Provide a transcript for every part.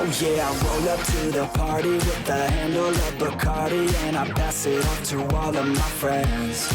Oh yeah, I roll up to the party with the handle of Bacardi, and I pass it off to all of my friends.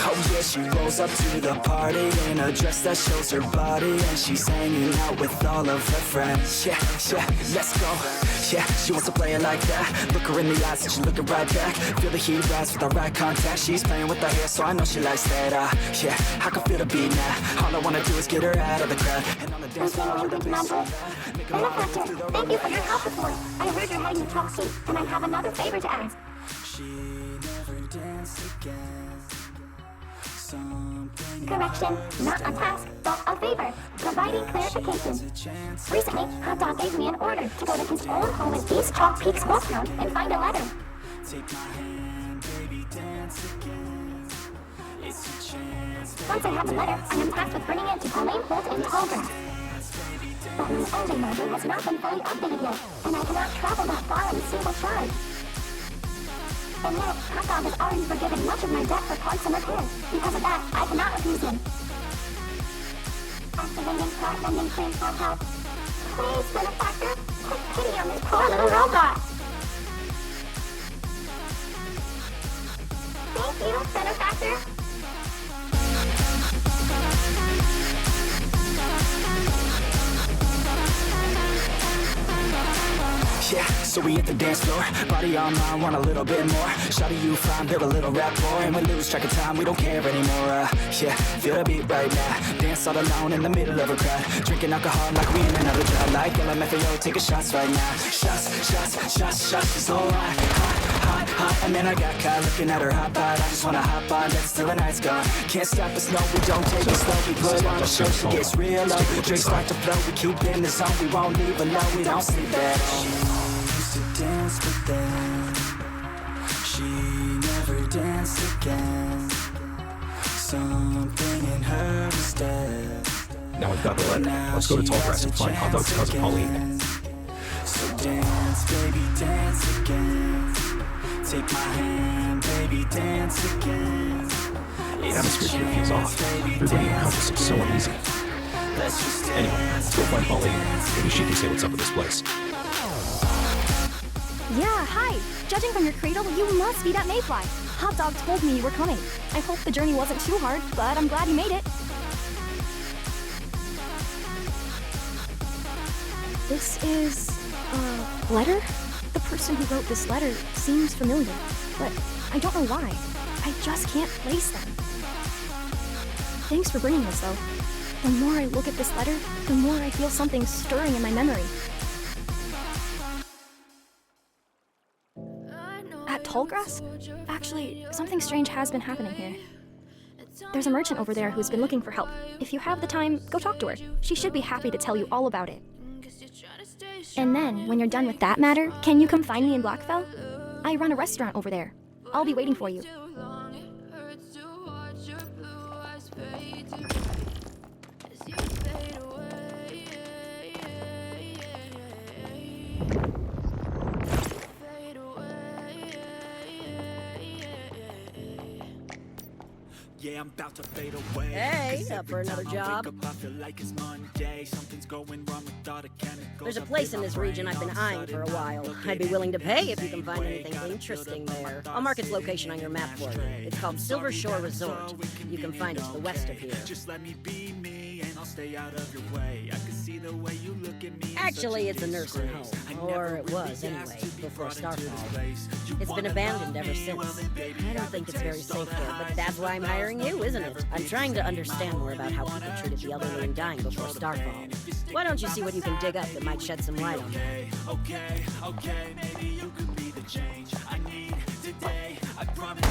Oh yeah, she rolls up to the party in a dress that shows her body, and she's hanging out with all of her friends. Yeah, yeah, let's go. Yeah, she wants to play it like that. Look her in the eyes and she's looking right back. Feel the heat rise with the right contact. She's playing with her hair, so I know she likes that. Yeah, I can feel the beat now. All I wanna do is get her out of the crowd, and on the dance floor with the bass so loud. Benefactor, thank you for your help before. I heard you're heading to talk soon, and I have another favor to ask. She never danced again. Correction, not a task, but a favor. Providing clarification. Recently, Hot Dog gave me an order to go to his old home in East Chalk Peaks, Wolftown, and find a letter. Once I have the letter, I am tasked with bringing it to Pauline Holt in Tallgrass. But my engine module has not been fully updated yet, and I cannot travel that far on a single charge. And yet, Hot Dog has already forgiven much of my debt for parts and repairs. Because of that, I cannot refuse him. Activating car vending claim for help. Please, benefactor, take pity on this poor little robot. Thank you, benefactor. Yeah, so we hit the dance floor. Body on mine, want a little bit more. Shawty, you fine, build a little rapport, and we lose track of time, we don't care anymore. Yeah, feel the beat right now. Dance all alone in the middle of a crowd. Drinking alcohol like we in another job. Like LMFAO, taking shots right now. Shots, shots, shots, shots. She's all hot, hot, hot. And then I got caught looking at her hot bod. I just wanna hop on, that's till the night's gone. Can't stop us, no, we don't take it slow. We put on a show, she gets real low. Drinks start to flow, we keep in the zone. We won't leave alone, we don't sleep at all. To dance, but then she never danced again. Something in her was dead. Now we've got the letter. Let's go to Tallgrass and find Hot Dog's cousin Pauline. So dance, baby, dance again. Take my hand, baby, dance again. The atmosphere here feels off. Everybody around us is so uneasy. Anyway, let's go find Pauline. Maybe she can say what's up with this place. Yeah, hi! Judging from your cradle, you must be that mayfly. Hot Dog told me you were coming. I hope the journey wasn't too hard, but I'm glad you made it. This is a letter? The person who wrote this letter seems familiar, but I don't know why. I just can't place them. Thanks for bringing this, though. The more I look at this letter, the more I feel something stirring in my memory. At Tallgrass? Actually, something strange has been happening here. There's a merchant over there who's been looking for help. If you have the time, go talk to her. She should be happy to tell you all about it. And then, when you're done with that matter, can you come find me in Blackfell? I run a restaurant over there. I'll be waiting for you. Yeah, I'm about to fade away. Hey, up for another job? There's a place in this region I've been eyeing for a while. I'd be willing to pay if you can find anything interesting there. I'll mark its location on your map for you. It's called Silver Shore Resort. You can find it to the west of here. Just let me be me and I'll stay out of your way. I can see the way you look at me. Actually, it's a nursing home. Or it was, anyway, before Starfall. It's been abandoned ever since. I don't think it's very safe there, but that's why I'm hiring you, isn't it? I'm trying to understand more about how people treated the elderly and dying before Starfall. Why don't you see what you can dig up that might shed some light on that? Okay, maybe you could be the change I need today. I promise I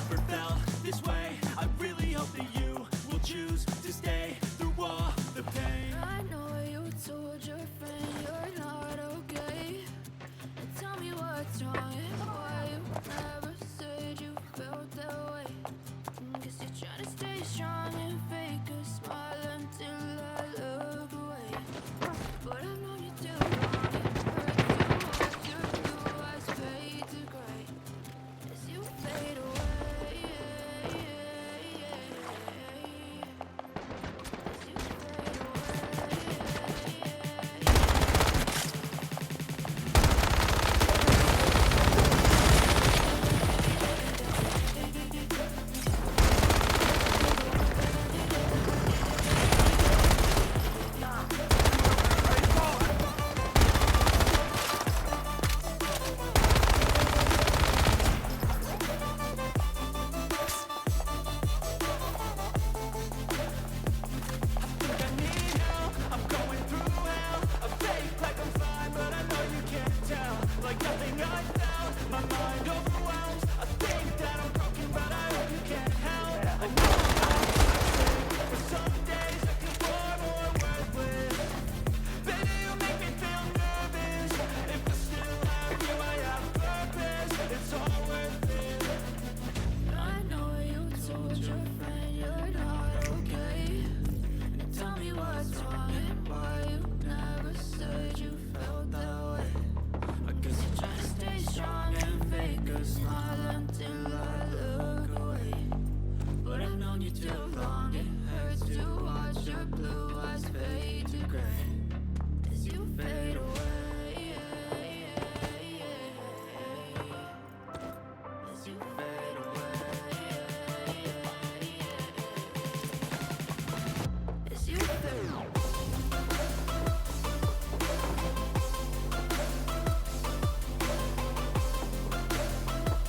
never felt this way. I really hope that you will choose to stay through all the pain. I know you told your friend you're not okay. And tell me what's wrong and why you never said you felt that way. Guess you're trying to stay strong and fake a smile until I look away. But I've known you too long, it hurts to watch your blue eyes fade.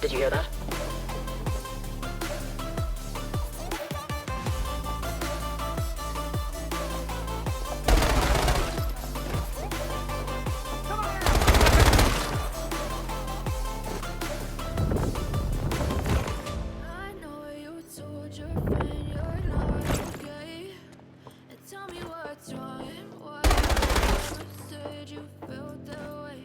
Did you hear that? I know you told your friend you're not okay. And tell me what's wrong and why you never said you felt that way.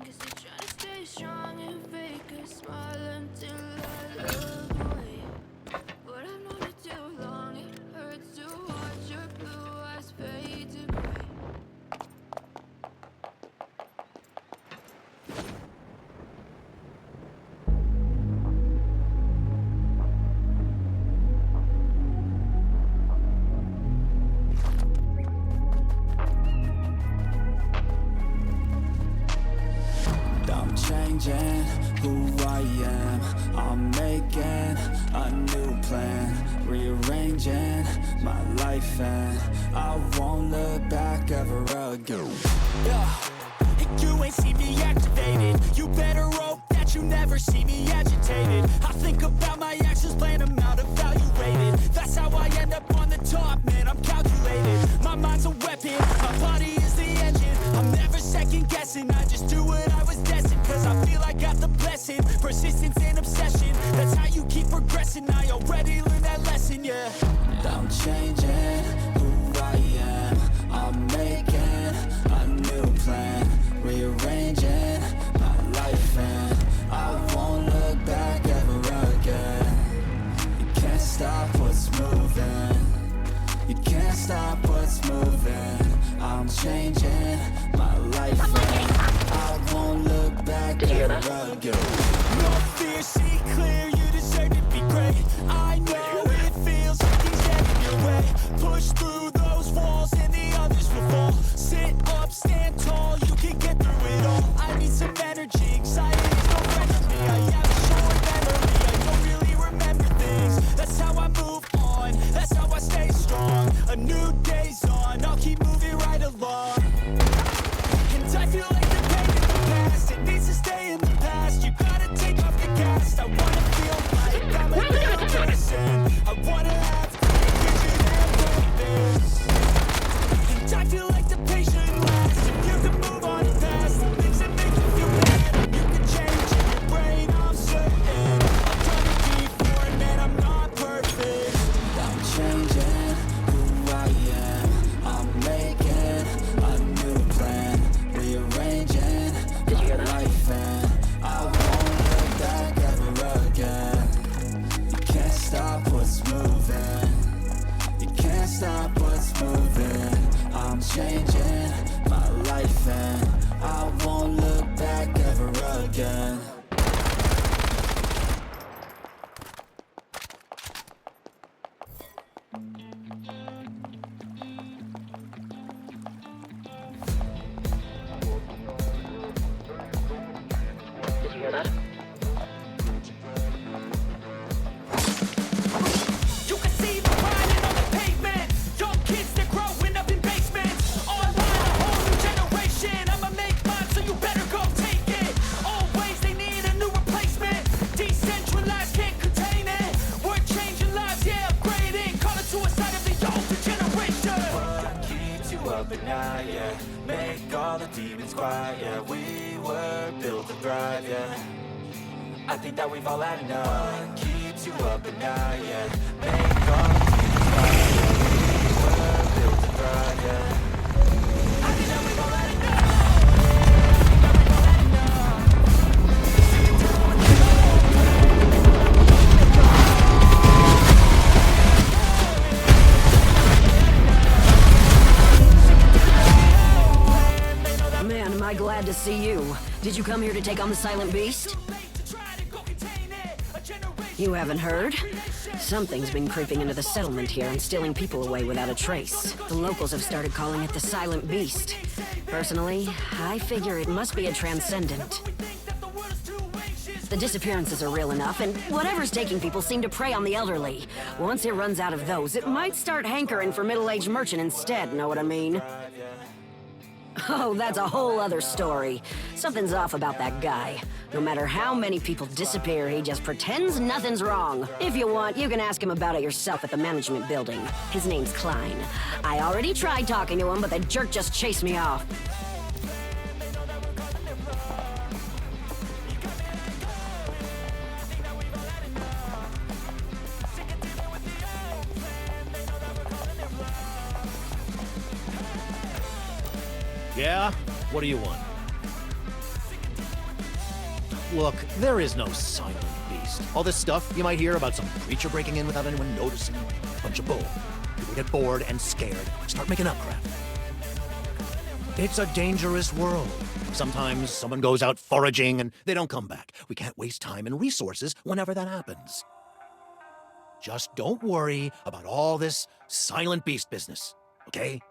Guess you're trying to stay strong and fake a smile until I look away. But I've known you too long, it hurts to watch your blue eyes fade to gray. I'm changing who I am. I'm making a new plan, rearranging my life, and I won't look back ever again. Yeah, you ain't see me activated. You better hope that you never see me agitated. I think about my actions, plan them out, evaluated. That's how I end up on the top, man. I'm calculated. My mind's a weapon, my body is the engine. I'm never second guessing, I just do what I was destined. Cause I feel I got the blessing, persistence and obsession. That's how you keep progressing, I already learned that lesson, yeah. I'm changing who I am. I'm making a new plan, rearranging my life, and I won't look back ever again. You can't stop what's moving. You can't stop what's moving. I'm changing my life, and I won't look back ever again. No fear, see clear, you deserve to be great. I know it feels like he's getting your way. Push through those walls and the others will fall. Sit up, stand tall, you can get through it all. I need some energy, anxiety is no friend to me. I have a short memory, I don't really remember things. That's how I move on, that's how I stay strong. A new day's on, I'll keep moving right along. And I feel like the pain in the past, it needs to stay in the past. You gotta take off the gas. I wanna feel like I'm a real person. I wanna have vision and purpose. And I feel like the patient lasts. If you can move on past the things that make you feel bad, you can change in your brain, I'm certain. I've done it before, man, I'm not perfect. I'm changing who I am. I'm making a new plan, rearranging my life, and I won't look back ever again. You can't stop what's moving. You can't stop what's moving. I'm changing my life, and I won't look back ever again. Did you hear that? You can see the riding on the pavement. Young kids, they're growing up in basements. Online, a whole new generation. I'ma make mine, so you better go take it. Always, they need a new replacement. Decentralized, can't contain it. We're changing lives, yeah, upgrading. Call it suicide of the older generation. What keeps you up at night, yeah? Make all the demons quiet, yeah. We were built to thrive, yeah. I think that we've all had enough. What keeps you up at night, yeah? Make all the demons quiet, yeah. We were built to thrive, yeah. I think that we've all had enough. I think that we've all had enough. Man, am I glad to see you. Did you come here to take on the Silent Beast? You haven't heard? Something's been creeping into the settlement here and stealing people away without a trace. The locals have started calling it the Silent Beast. Personally, I figure it must be a transcendent. The disappearances are real enough, and whatever's taking people seem to prey on the elderly. Once it runs out of those, it might start hankering for middle-aged merchant instead, know what I mean? Oh, that's a whole other story. Something's off about that guy. No matter how many people disappear, he just pretends nothing's wrong. If you want, you can ask him about it yourself at the management building. His name's Klein. I already tried talking to him, but the jerk just chased me off. Yeah? What do you want? Look, there is no silent beast. All this stuff you might hear about some creature breaking in without anyone noticing. Bunch of bull. People get bored and scared, start making up crap. It's a dangerous world. Sometimes someone goes out foraging and they don't come back. We can't waste time and resources whenever that happens. Just don't worry about all this silent beast business, okay?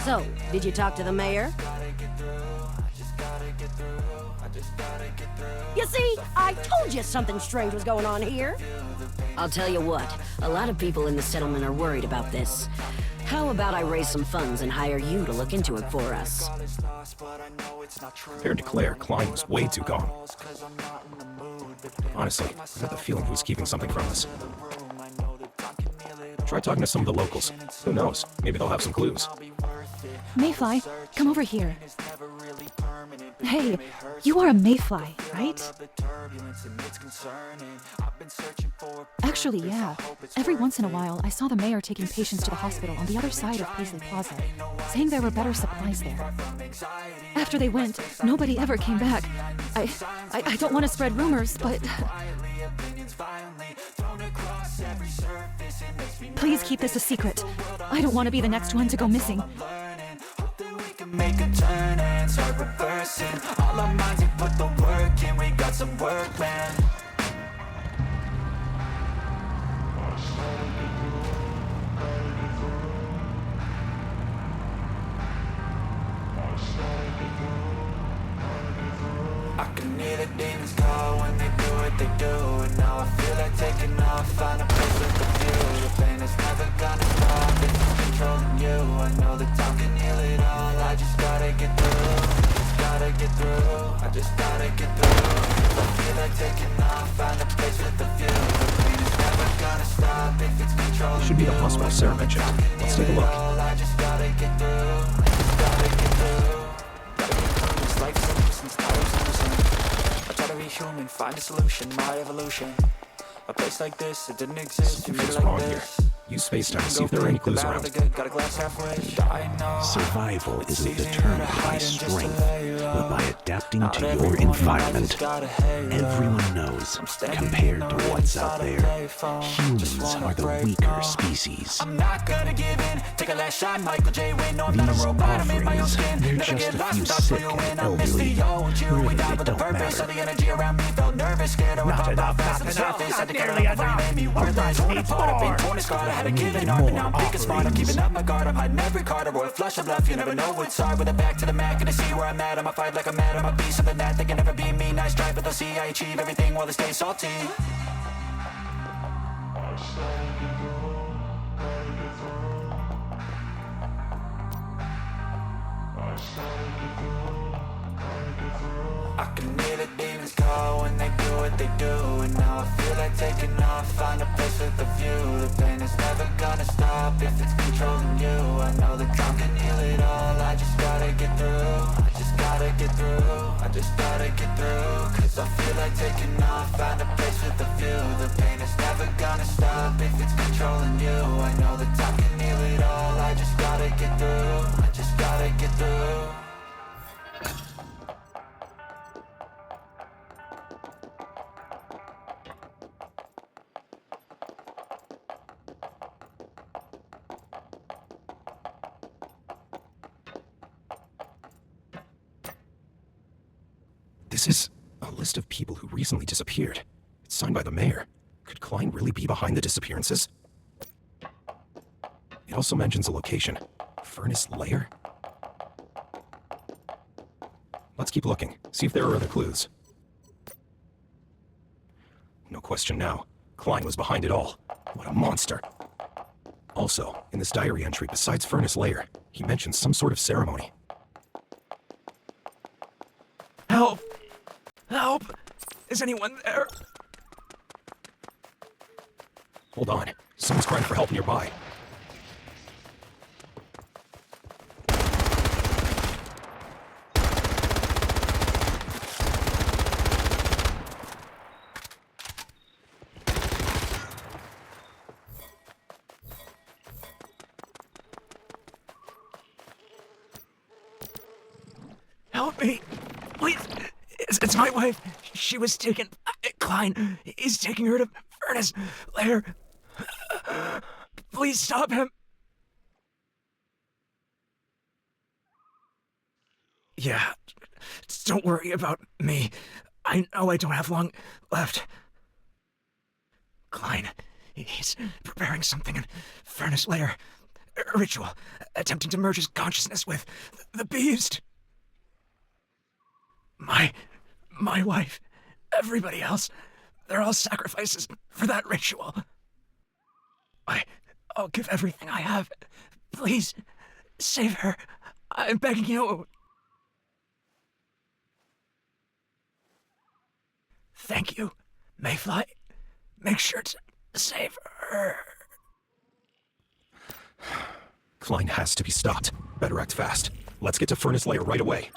So, did you talk to the mayor? You see, I told you something strange was going on here. I'll tell you what, a lot of people in the settlement are worried about this. How about I raise some funds and hire you to look into it for us? Fair to declare, Klein was way too gone. Honestly, I got the feeling he was keeping something from us. Try talking to some of the locals. Who knows? Maybe they'll have some clues. Mayfly, come over here. Hey, you are a Mayfly, right? Actually, yeah. Every once in a while, I saw the mayor taking patients to the hospital on the other side of Paisley Plaza, saying there were better supplies there. After they went, nobody ever came back. I don't want to spread rumors, but... Please keep this a secret. I don't want to be the next one to go missing. Make a turn and start reversing. All our minds, we put the work in. We got some work planned. I can hear the demons call when they do what they do. And now I feel like taking off, find a place with a view. The pain is never gonna stop if it's controlling you. I know that time can heal it all. I just gotta get through. Just gotta get through. I just gotta get through. I feel like taking off, find a place with a view. The pain is never gonna stop if it's controlling you. Should be the hospital Sarah mentioned. Let's take a look. I just gotta get through. I just gotta get through. Gotta get through this life since tired of losing. I try to be human, find a solution, my evolution. A place like this, it didn't exist. Something's wrong here. Use space-time to see if there are any clues around. Survival isn't determined by strength, but by adapting to your environment. Everyone knows, compared to what's out there, humans are the weaker species. I'm not gonna give in, take a last shot, Michael J. Win. No, I'm These not a robot, I made my own offerings, skin. they're Never just get a lost, few that's where sick you win. and I miss the elderly. old you. We Really, died it with a don't purpose, so matter. the energy around me felt nervous, scared I would pop out fast on the surface. Had to care enough before you made me worthless. Torn apart, I've been torn and scarred. I had to give it up, but now I'm thinking smart. I'm keeping up my guard, I'm hiding every card. A royal flush of love, you never know what's hard. With a back to the mat, gonna see where I'm at. I'ma fight like I'm mad, I'ma be something that they can never be me. Nice try, but they'll see I achieve everything while they stay salty. I can hear the demons call when they do what they do. And now I feel like taking off, find a place with a view. The pain is never gonna stop if it's controlling you. I know that time can heal it all. I just gotta get through. I just gotta get through. I just gotta get through. Cause I feel like taking off, find a place with a view. The pain is never gonna stop if it's controlling you. I know that time can heal it all. I just gotta get through. I just gotta get through. This is a list of people who recently disappeared. It's signed by the mayor. Could Klein really be behind the disappearances? It also mentions a location. Furnace Lair? Let's keep looking, see if there are other clues. No question now. Klein was behind it all. What a monster. Also, in this diary entry, besides Furnace Lair, he mentions some sort of ceremony. Help! Help! Is anyone there? Hold on. Someone's crying for help nearby. Help me! Please! It's my wife. She was taken... Klein, he's taking her to Furnace Lair. Please stop him. Yeah, don't worry about me. I know I don't have long left. Klein, he's preparing something in Furnace Lair. A ritual, attempting to merge his consciousness with the beast. My wife, everybody else, they're all sacrifices for that ritual. I'll give everything I have. Please, save her. I'm begging you. Thank you, Mayfly. Make sure to save her. Klein has to be stopped. Better act fast. Let's get to Furnace Lair right away.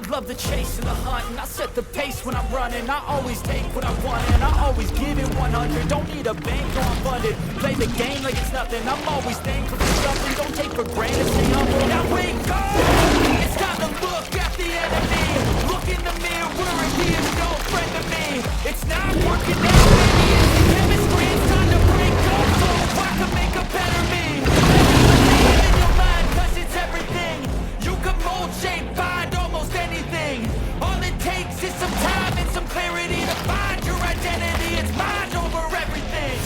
Love the chase and the hunt, and I set the pace when I'm running. I always take what I want and I always give it 100. Don't need a bank or I'm funded. Play the game like it's nothing. I'm always thankful for something. Don't take for granted, stay humble. Now wake up! It's time to look at the enemy. Look in the mirror and he is no friend to me. It's not working out, maybe it's the chemistry. It's time to break up so I can make a better me. Believe in your mind, cause it's everything. You can mold, shape, find almost anything. All it takes is some time and some clarity to find your identity. It's mind over everything.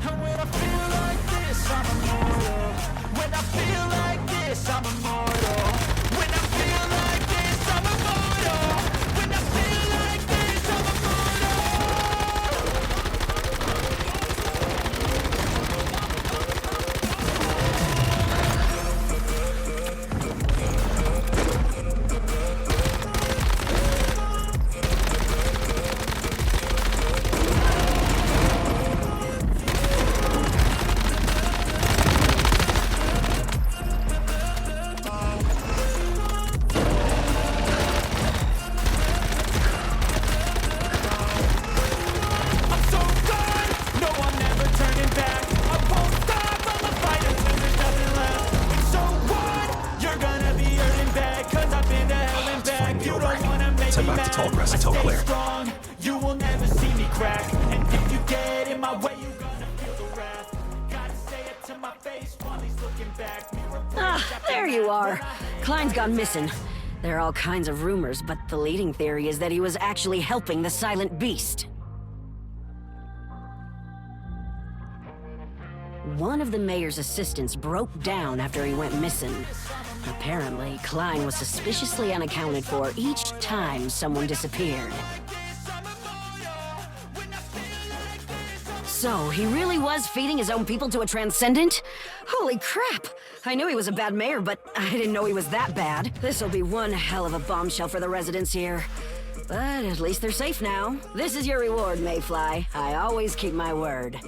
And when I feel like this, I'm immortal. When I feel like this, I'm immortal. When I feel like this, I'm immortal. When I feel like this, I'm you will never see me crack. And if you get in my way, you're gonna feel the wrath. Gotta say it to my face while he's looking back. Ah, there you are. Klein's gone missing. There are all kinds of rumors, but the leading theory is that he was actually helping the Silent Beast. One of the mayor's assistants broke down after he went missing. Apparently, Klein was suspiciously unaccounted for each time someone disappeared. So, he really was feeding his own people to a transcendent? Holy crap! I knew he was a bad mayor, but I didn't know he was that bad. This'll be one hell of a bombshell for the residents here. But at least they're safe now. This is your reward, Mayfly. I always keep my word.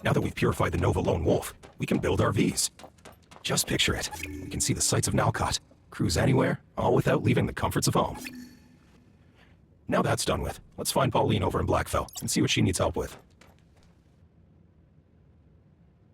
Now that we've purified the Nova Lone Wolf, we can build RVs. Just picture it. We can see the sights of Nalcott. Cruise anywhere, all without leaving the comforts of home. Now that's done with, let's find Pauline over in Blackfell and see what she needs help with.